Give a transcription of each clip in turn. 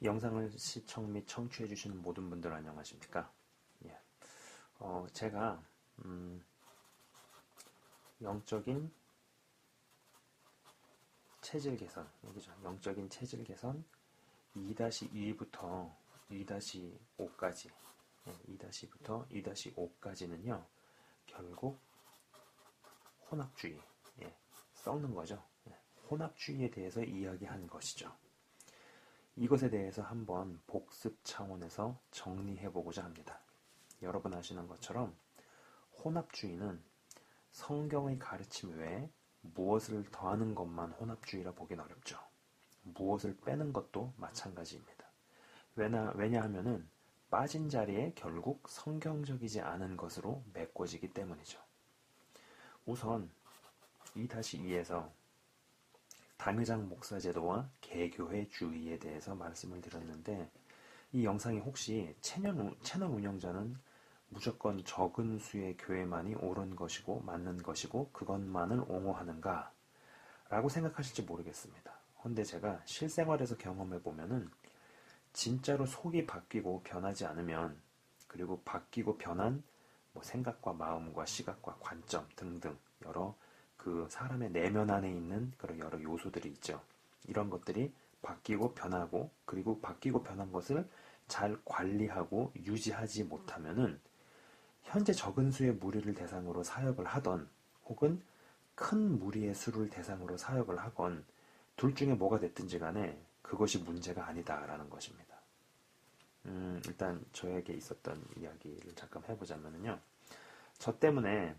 영상을 시청 및 청취해 주시는 모든 분들 안녕하십니까? 예. 제가 영적인 체질 개선, 여기죠. 영적인 체질 개선 2-2부터 2-5까지 2-2부터 2-5까지는요. 결국 혼합주의, 썩는 거죠. 혼합주의에 대해서 이야기한 것이죠. 이것에 대해서 한번 복습 차원에서 정리해보고자 합니다. 여러분 아시는 것처럼 혼합주의는 성경의 가르침 외에 무엇을 더하는 것만 혼합주의라 보긴 어렵죠. 무엇을 빼는 것도 마찬가지입니다. 왜냐하면은 빠진 자리에 결국 성경적이지 않은 것으로 메꿔지기 때문이죠. 우선 2-2에서 당회장 목사 제도와 개교회주의에 대해서 말씀을 드렸는데, 이 영상이 혹시 채널 운영자는 무조건 적은 수의 교회만이 옳은 것이고 맞는 것이고 그것만을 옹호하는가 라고 생각하실지 모르겠습니다. 근데 제가 실생활에서 경험해 보면은 진짜로 속이 바뀌고 변하지 않으면, 그리고 바뀌고 변한 생각과 마음과 시각과 관점 등등 여러 그 사람의 내면 안에 있는 그런 여러 요소들이 있죠. 이런 것들이 바뀌고 변하고, 그리고 바뀌고 변한 것을 잘 관리하고 유지하지 못하면은 현재 적은 수의 무리를 대상으로 사역을 하던, 혹은 큰 무리의 수를 대상으로 사역을 하건, 둘 중에 뭐가 됐든지 간에 그것이 문제가 아니다라는 것입니다. 일단 저에게 있었던 이야기를 잠깐 해보자면요. 저 때문에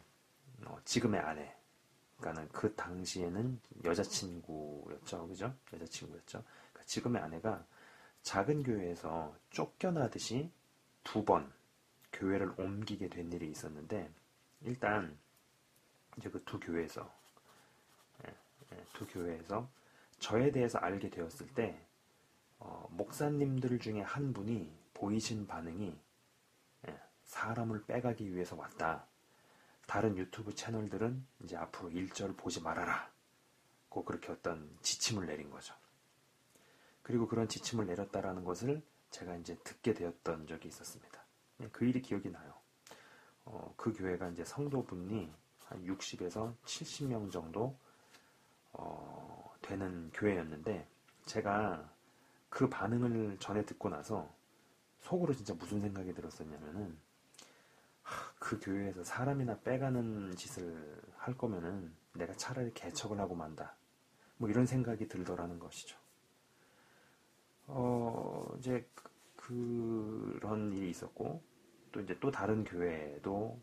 지금의 아내, 그러니까는 그 당시에는 여자친구였죠, 그죠? 여자친구였죠. 그러니까 지금의 아내가 작은 교회에서 쫓겨나듯이 2번 교회를 옮기게 된 일이 있었는데, 일단 이제 그 두 교회에서 저에 대해서 알게 되었을 때 목사님들 중에 한 분이 보이신 반응이 사람을 빼가기 위해서 왔다. 다른 유튜브 채널들은 이제 앞으로 일절 보지 말아라. 꼭 그렇게 어떤 지침을 내린 거죠. 그리고 그런 지침을 내렸다라는 것을 제가 이제 듣게 되었던 적이 있었습니다. 그 일이 기억이 나요. 그 교회가 이제 성도분이 한 60에서 70명 정도 되는 교회였는데, 제가 그 반응을 전에 듣고 나서 속으로 진짜 무슨 생각이 들었었냐면은, 그 교회에서 사람이나 빼가는 짓을 할 거면은 내가 차라리 개척을 하고 만다. 이런 생각이 들더라는 것이죠. 이제 그런 일이 있었고, 또 이제 또 다른 교회도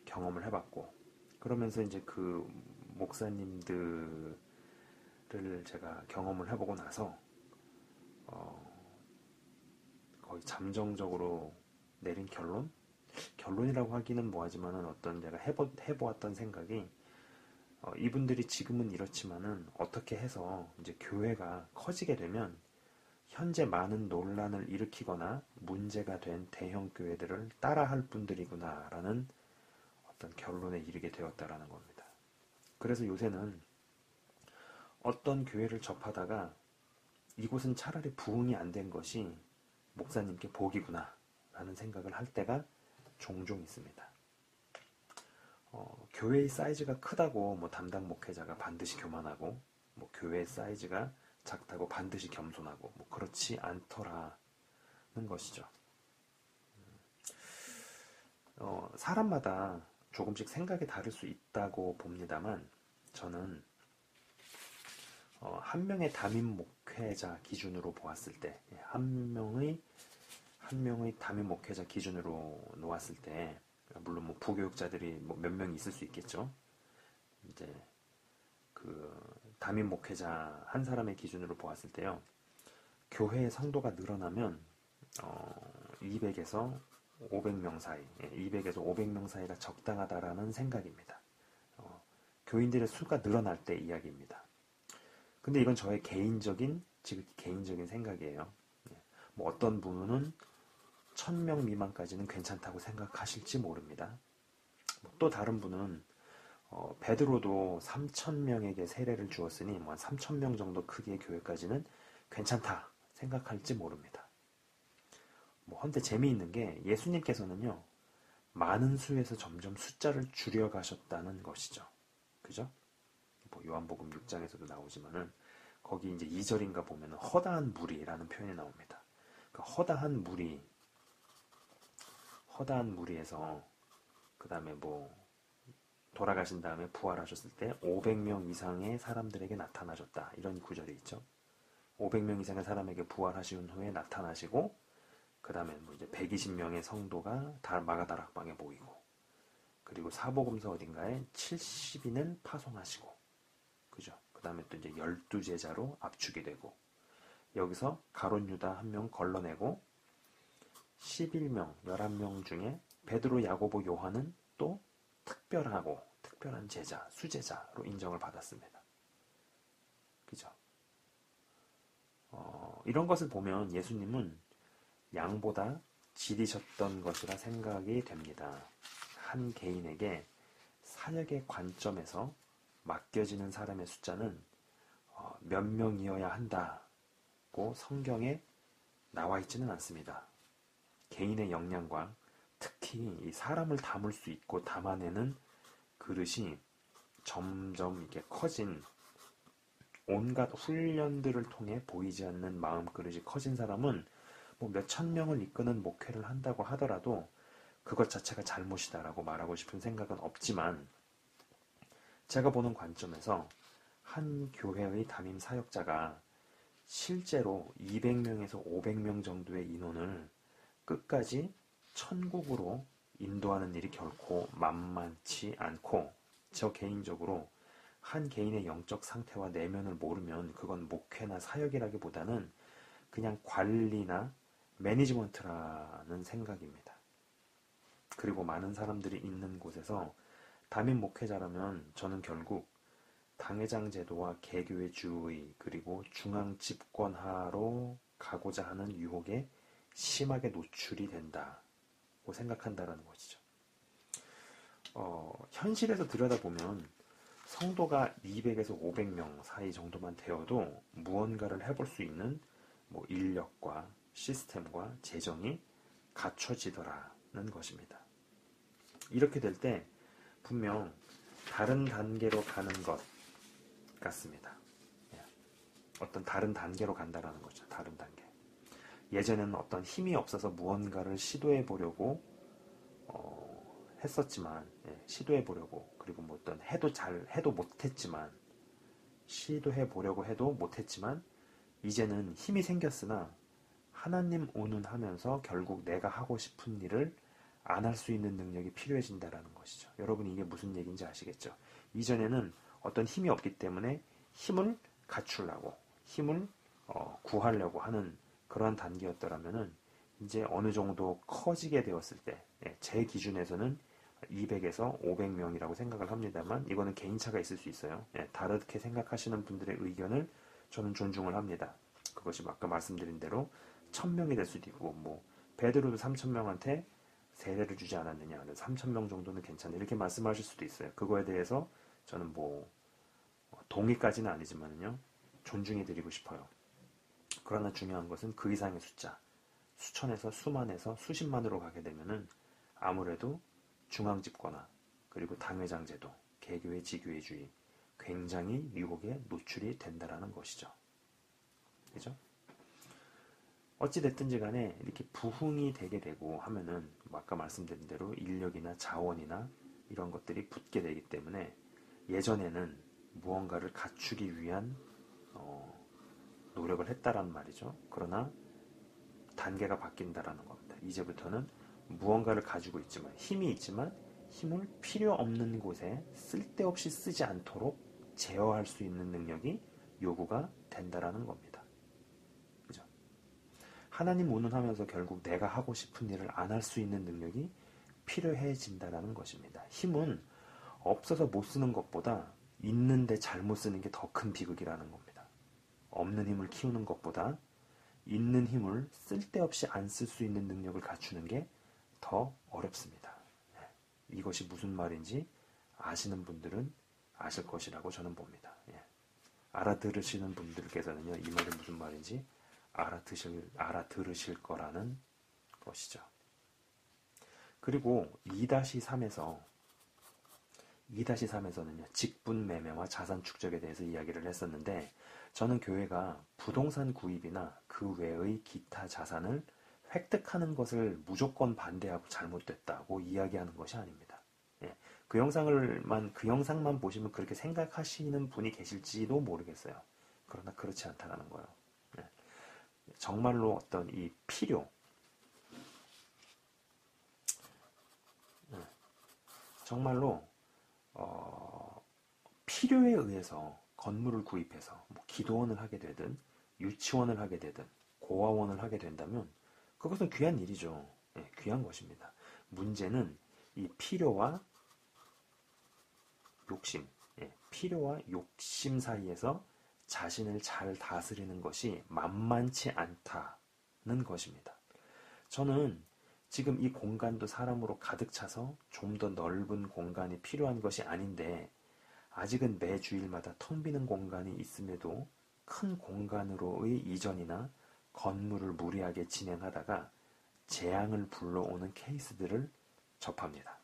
경험을 해봤고, 그러면서 이제 그 목사님들을 제가 경험을 해보고 나서 거의 잠정적으로 내린 결론이라고 하기는 뭐하지만은 어떤 제가 해보았던 생각이, 이분들이 지금은 이렇지만은 어떻게 해서 이제 교회가 커지게 되면 현재 많은 논란을 일으키거나 문제가 된 대형 교회들을 따라할 분들이구나라는 어떤 결론에 이르게 되었다라는 겁니다. 그래서 요새는 어떤 교회를 접하다가 이곳은 차라리 부흥이 안 된 것이 목사님께 복이구나 라는 생각을 할 때가 종종 있습니다. 교회의 사이즈가 크다고 담당 목회자가 반드시 교만하고, 교회의 사이즈가 작다고 반드시 겸손하고, 그렇지 않더라는 것이죠. 사람마다 조금씩 생각이 다를 수 있다고 봅니다만, 저는 한 명의 담임 목회자 기준으로 보았을 때, 한 명의 담임 목회자 기준으로 놓았을 때, 물론 부교육자들이 몇 명이 있을 수 있겠죠. 이제 그 담임 목회자 한 사람의 기준으로 보았을 때요, 교회의 성도가 늘어나면 200에서 500명 사이, 200에서 500명 사이가 적당하다라는 생각입니다. 교인들의 수가 늘어날 때 이야기입니다. 근데 이건 저의 지극히 개인적인 생각이에요. 어떤 분은 1000명 미만까지는 괜찮다고 생각하실지 모릅니다. 또 다른 분은 베드로도 3000명에게 세례를 주었으니 한 3000명 정도 크기의 교회까지는 괜찮다 생각할지 모릅니다. 헌데 재미있는 게 예수님께서는요, 많은 수에서 점점 숫자를 줄여가셨다는 것이죠. 그죠? 요한복음 6장에서도 나오지만은, 거기 이제 2절인가 보면 허다한 무리라는 표현이 나옵니다. 그러니까 허다한 무리에서, 그 다음에 돌아가신 다음에 부활하셨을 때 500명 이상의 사람들에게 나타나셨다. 이런 구절이 있죠. 500명 이상의 사람에게 부활하신 후에 나타나시고, 그 다음에 이제 120명의 성도가 다 마가다락방에 모이고, 그리고 사복음서 어딘가에 70인을 파송하시고, 그죠? 그 다음에 또 이제 12제자로 압축이 되고, 여기서 가룟 유다 한 명 걸러내고, 11명 중에 베드로, 야고보, 요한은 또 특별한 제자, 수제자로 인정을 받았습니다. 그죠? 이런 것을 보면 예수님은 양보다 질이셨던 것이라 생각이 됩니다. 한 개인에게 사역의 관점에서 맡겨지는 사람의 숫자는 몇 명이어야 한다고 성경에 나와 있지는 않습니다. 개인의 역량과 특히 이 사람을 담을 수 있고 담아내는 그릇이 점점 이렇게 커진, 온갖 훈련들을 통해 보이지 않는 마음 그릇이 커진 사람은 몇천 명을 이끄는 목회를 한다고 하더라도 그것 자체가 잘못이다라고 말하고 싶은 생각은 없지만, 제가 보는 관점에서 한 교회의 담임 사역자가 실제로 200명에서 500명 정도의 인원을 끝까지 천국으로 인도하는 일이 결코 만만치 않고, 저 개인적으로 한 개인의 영적 상태와 내면을 모르면 그건 목회나 사역이라기보다는 그냥 관리나 매니지먼트라는 생각입니다. 그리고 많은 사람들이 있는 곳에서 담임 목회자라면 저는 결국 당회장 제도와 개교의 주의, 그리고 중앙 집권화로 가고자 하는 유혹에 심하게 노출이 된다고 생각한다라는 것이죠. 현실에서 들여다보면 성도가 200에서 500명 사이 정도만 되어도 무언가를 해볼 수 있는 인력과 시스템과 재정이 갖춰지더라는 것입니다. 이렇게 될 때 분명 다른 단계로 가는 것 같습니다. 어떤 다른 단계로 간다라는 거죠. 다른 단계. 예전에는 어떤 힘이 없어서 무언가를 시도해 보려고 했었지만, 시도해 보려고, 그리고 어떤 해도 못했지만, 시도해 보려고 해도 못했지만, 이제는 힘이 생겼으나 하나님 운운하면서 결국 내가 하고 싶은 일을 안 할 수 있는 능력이 필요해진다라는 것이죠. 여러분이 이게 무슨 얘기인지 아시겠죠? 이전에는 어떤 힘이 없기 때문에 힘을 갖추려고, 힘을 구하려고 하는 그러한 단계였더라면은, 이제 어느 정도 커지게 되었을 때, 제 기준에서는 200에서 500명이라고 생각을 합니다만, 이거는 개인차가 있을 수 있어요. 다르게 생각하시는 분들의 의견을 저는 존중을 합니다. 그것이 아까 말씀드린 대로 1000명이 될 수도 있고, 베드로도 3000명한테 세례를 주지 않았느냐, 3000명 정도는 괜찮네, 이렇게 말씀하실 수도 있어요. 그거에 대해서 저는 동의까지는 아니지만요, 존중해드리고 싶어요. 그러나 중요한 것은 그 이상의 숫자, 수천에서 수만에서 수십만으로 가게 되면은 아무래도 중앙집권화, 그리고 당회장 제도, 개교의 지교회주의, 굉장히 유혹에 노출이 된다라는 것이죠. 그죠? 어찌됐든지 간에 이렇게 부흥이 되게 되고 하면은 아까 말씀드린 대로 인력이나 자원이나 이런 것들이 붙게 되기 때문에, 예전에는 무언가를 갖추기 위한 노력을 했다라는 말이죠. 그러나 단계가 바뀐다라는 겁니다. 이제부터는 무언가를 가지고 있지만, 힘이 있지만 힘을 필요 없는 곳에 쓸데없이 쓰지 않도록 제어할 수 있는 능력이 요구가 된다라는 겁니다. 그죠? 하나님 운운하면서 결국 내가 하고 싶은 일을 안 할 수 있는 능력이 필요해진다라는 것입니다. 힘은 없어서 못 쓰는 것보다 있는데 잘못 쓰는 게 더 큰 비극이라는 겁니다. 없는 힘을 키우는 것보다 있는 힘을 쓸데없이 안 쓸 수 있는 능력을 갖추는 게 더 어렵습니다. 이것이 무슨 말인지 아시는 분들은 아실 것이라고 저는 봅니다. 알아들으시는 분들께서는요, 이 말이 무슨 말인지 알아들으실 거라는 것이죠. 그리고 2-3에서는요, 직분 매매와 자산 축적에 대해서 이야기를 했었는데, 저는 교회가 부동산 구입이나 그 외의 기타 자산을 획득하는 것을 무조건 반대하고 잘못됐다고 이야기하는 것이 아닙니다. 예, 그 영상만 보시면 그렇게 생각하시는 분이 계실지도 모르겠어요. 그러나 그렇지 않다는 거예요. 예, 정말로 어떤 이 정말로 필요에 의해서 건물을 구입해서 뭐 기도원을 하게 되든 유치원을 하게 되든 고아원을 하게 된다면 그것은 귀한 일이죠. 예, 귀한 것입니다. 문제는 이 욕심, 필요와 욕심 사이에서 자신을 잘 다스리는 것이 만만치 않다는 것입니다. 저는 지금 이 공간도 사람으로 가득 차서 좀 더 넓은 공간이 필요한 것이 아닌데, 아직은 매 주일마다 텅 비는 공간이 있음에도 큰 공간으로의 이전이나 건물을 무리하게 진행하다가 재앙을 불러오는 케이스들을 접합니다.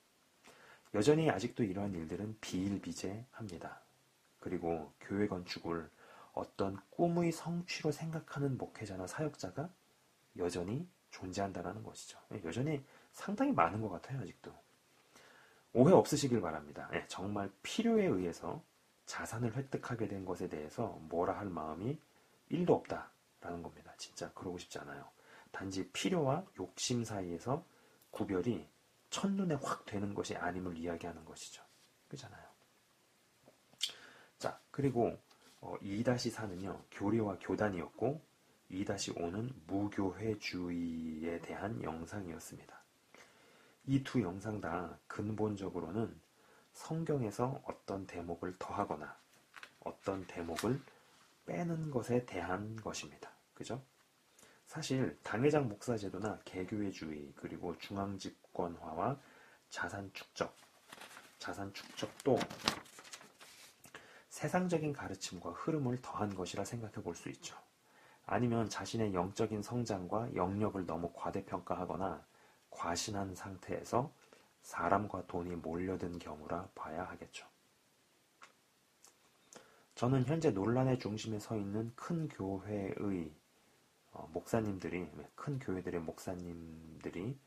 여전히 아직도 이러한 일들은 비일비재합니다. 그리고 교회 건축을 어떤 꿈의 성취로 생각하는 목회자나 사역자가 여전히 존재한다는 것이죠. 여전히 상당히 많은 것 같아요, 아직도. 오해 없으시길 바랍니다. 정말 필요에 의해서 자산을 획득하게 된 것에 대해서 뭐라 할 마음이 1도 없다라는 겁니다. 진짜 그러고 싶지 않아요. 단지 필요와 욕심 사이에서 구별이 첫눈에 확 되는 것이 아님을 이야기하는 것이죠. 그렇잖아요. 자, 그리고 2-4는요, 교리와 교단이었고, 2-5는 무교회주의에 대한 영상이었습니다. 이 두 영상 다 근본적으로는 성경에서 어떤 대목을 더하거나 어떤 대목을 빼는 것에 대한 것입니다. 그죠? 사실 당회장 목사제도나 개교회주의 그리고 중앙집권화와 자산 축적도 세상적인 가르침과 흐름을 더한 것이라 생각해 볼 수 있죠. 아니면 자신의 영적인 성장과 영역을 너무 과대평가하거나 과신한 상태에서 사람과 돈이 몰려든 경우라 봐야 하겠죠. 저는 현재 논란의 중심에 서 있는 큰 교회의 목사님들이, 큰 교회들의 목사님들이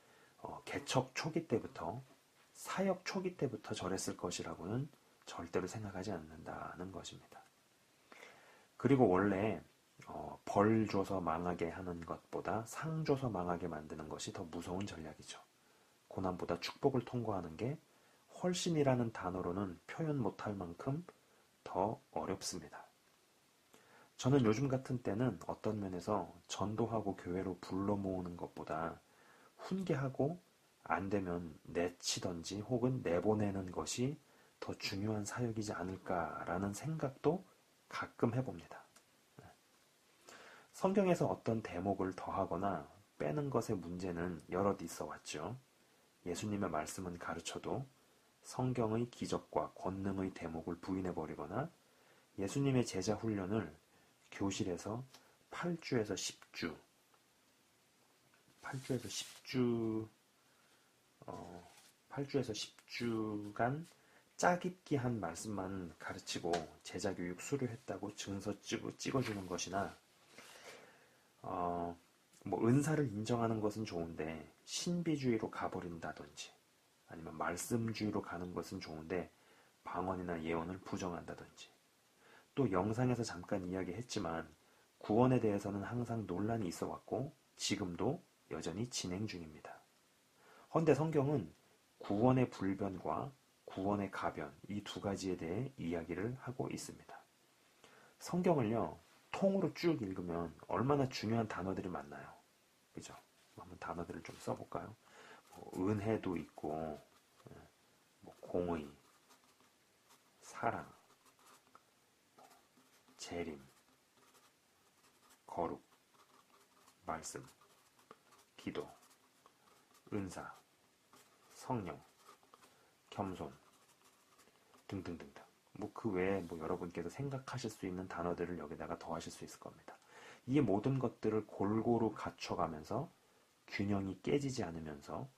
개척 초기 때부터, 사역 초기 때부터 저랬을 것이라고는 절대로 생각하지 않는다는 것입니다. 그리고 원래 벌 줘서 망하게 하는 것보다 상 줘서 망하게 만드는 것이 더 무서운 전략이죠. 고난보다 축복을 통과하는 게 훨씬이라는 단어로는 표현 못할 만큼 더 어렵습니다. 저는 요즘 같은 때는 어떤 면에서 전도하고 교회로 불러 모으는 것보다 훈계하고 안 되면 내치던지 혹은 내보내는 것이 더 중요한 사역이지 않을까라는 생각도 가끔 해봅니다. 성경에서 어떤 대목을 더하거나 빼는 것의 문제는 여럿 있어 왔죠. 예수님의 말씀은 가르쳐도 성경의 기적과 권능의 대목을 부인해버리거나 예수님의 제자 훈련을 교실에서 8주에서 10주간 짜깁기 한 말씀만 가르치고 제자 교육 수료했다고 증서 찍어주는 것이나 뭐 은사를 인정하는 것은 좋은데 신비주의로 가버린다든지 아니면 말씀주의로 가는 것은 좋은데 방언이나 예언을 부정한다든지, 또 영상에서 잠깐 이야기했지만 구원에 대해서는 항상 논란이 있어 왔고 지금도 여전히 진행 중입니다. 헌데 성경은 구원의 불변과 구원의 가변, 이 두 가지에 대해 이야기를 하고 있습니다. 성경을요, 통으로 쭉 읽으면 얼마나 중요한 단어들이 많나요? 그죠? 한번 단어들을 좀 써볼까요? 은혜도 있고, 공의, 사랑, 재림, 거룩, 말씀, 기도, 은사, 성령, 겸손 등등등등. 뭐 그 외에 여러분께서 생각하실 수 있는 단어들을 여기다가 더하실 수 있을 겁니다. 이 모든 것들을 골고루 갖춰가면서 균형이 깨지지 않으면서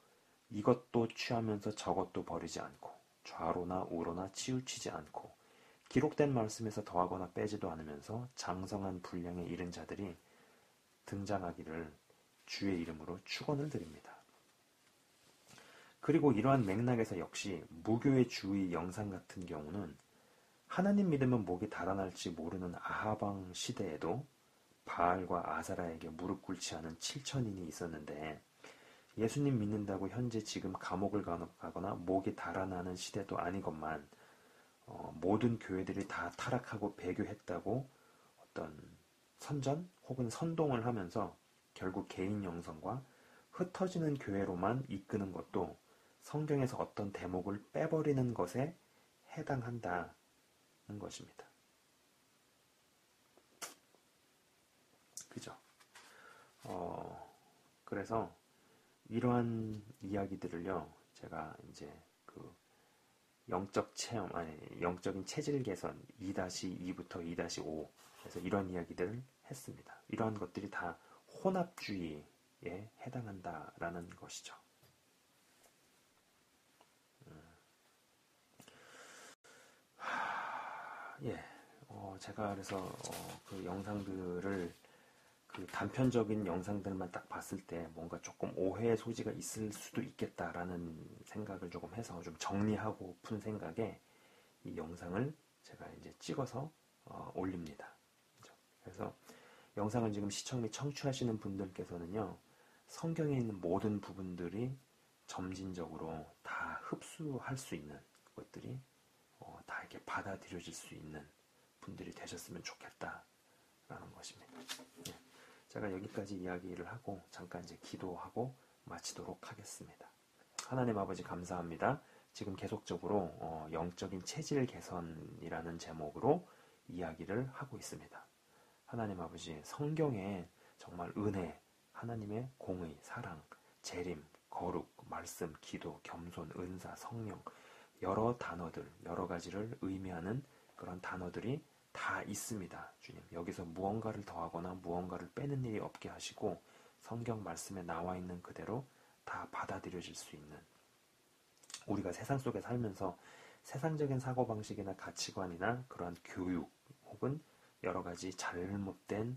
이것도 취하면서 저것도 버리지 않고 좌로나 우로나 치우치지 않고 기록된 말씀에서 더하거나 빼지도 않으면서 장성한 분량에 이른 자들이 등장하기를 주의 이름으로 축원을 드립니다. 그리고 이러한 맥락에서 역시 무교의 주의 영상 같은 경우는 하나님 믿으면 목이 달아날지 모르는 아하방 시대에도 바알과 아사라에게 무릎 꿇지 않은 7천인이 있었는데 예수님 믿는다고 현재 지금 감옥을 가거나 목이 달아나는 시대도 아니건만 모든 교회들이 다 타락하고 배교했다고 어떤 선전 혹은 선동을 하면서 결국 개인 영성과 흩어지는 교회로만 이끄는 것도 성경에서 어떤 대목을 빼버리는 것에 해당한다는 것입니다. 그죠? 그래서 이러한 이야기들을요, 제가 이제 그 영적 체험, 영적인 체질 개선 2-2부터 2-5, 그래서 이런 이야기들을 했습니다. 이러한 것들이 다 혼합주의에 해당한다라는 것이죠. 예, 제가 그래서 그 영상들을 그 단편적인 영상들만 딱 봤을 때 뭔가 조금 오해의 소지가 있을 수도 있겠다라는 생각을 조금 해서 좀 정리하고 푼 생각에 이 영상을 제가 이제 찍어서 올립니다. 그래서 영상을 지금 시청 및 청취하시는 분들께서는요, 성경에 있는 모든 부분들이 점진적으로 다 흡수할 수 있는 것들이 다 이렇게 받아들여질 수 있는 분들이 되셨으면 좋겠다라는 것입니다. 네. 제가 여기까지 이야기를 하고 잠깐 이제 기도하고 마치도록 하겠습니다. 하나님 아버지 감사합니다. 지금 계속적으로 영적인 체질 개선이라는 제목으로 이야기를 하고 있습니다. 하나님 아버지, 성경에 정말 은혜, 하나님의 공의, 사랑, 재림, 거룩, 말씀, 기도, 겸손, 은사, 성령, 여러 단어들, 여러 가지를 의미하는 그런 단어들이 다 있습니다. 주님, 여기서 무언가를 더하거나 무언가를 빼는 일이 없게 하시고 성경 말씀에 나와 있는 그대로 다 받아들여질 수 있는, 우리가 세상 속에 살면서 세상적인 사고방식이나 가치관이나 그러한 교육 혹은 여러 가지 잘못된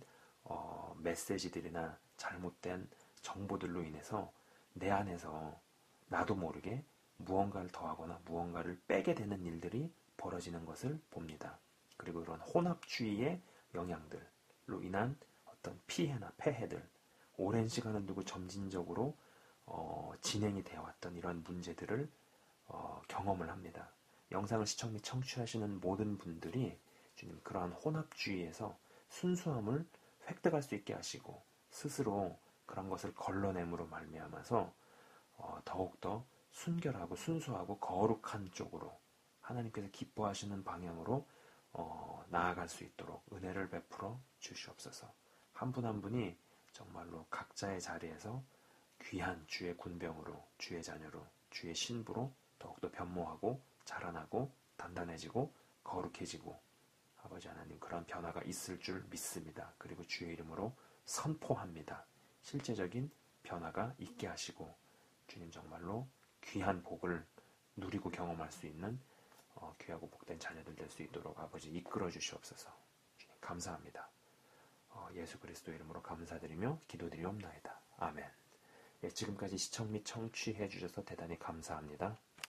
메시지들이나 잘못된 정보들로 인해서 내 안에서 나도 모르게 무언가를 더하거나 무언가를 빼게 되는 일들이 벌어지는 것을 봅니다. 그리고 이런 혼합주의의 영향들로 인한 어떤 피해나 폐해들, 오랜 시간을 두고 점진적으로 진행이 되어 왔던 이런 문제들을 경험을 합니다. 영상을 시청 및 청취하시는 모든 분들이 주님 그러한 혼합주의에서 순수함을 획득할 수 있게 하시고 스스로 그런 것을 걸러냄으로 말미암아서 더욱더 순결하고 순수하고 거룩한 쪽으로 하나님께서 기뻐하시는 방향으로 나아갈 수 있도록 은혜를 베풀어 주시옵소서. 한 분 한 분이 정말로 각자의 자리에서 귀한 주의 군병으로, 주의 자녀로, 주의 신부로 더욱더 변모하고 자라나고 단단해지고 거룩해지고 아버지 하나님 그런 변화가 있을 줄 믿습니다. 그리고 주의 이름으로 선포합니다. 실제적인 변화가 있게 하시고 주님 정말로 귀한 복을 누리고 경험할 수 있는 귀하고 복된 자녀들 될 수 있도록 아버지 이끌어 주시옵소서. 주님 감사합니다. 예수 그리스도 이름으로 감사드리며 기도드리옵나이다. 아멘. 예, 지금까지 시청 및 청취해 주셔서 대단히 감사합니다.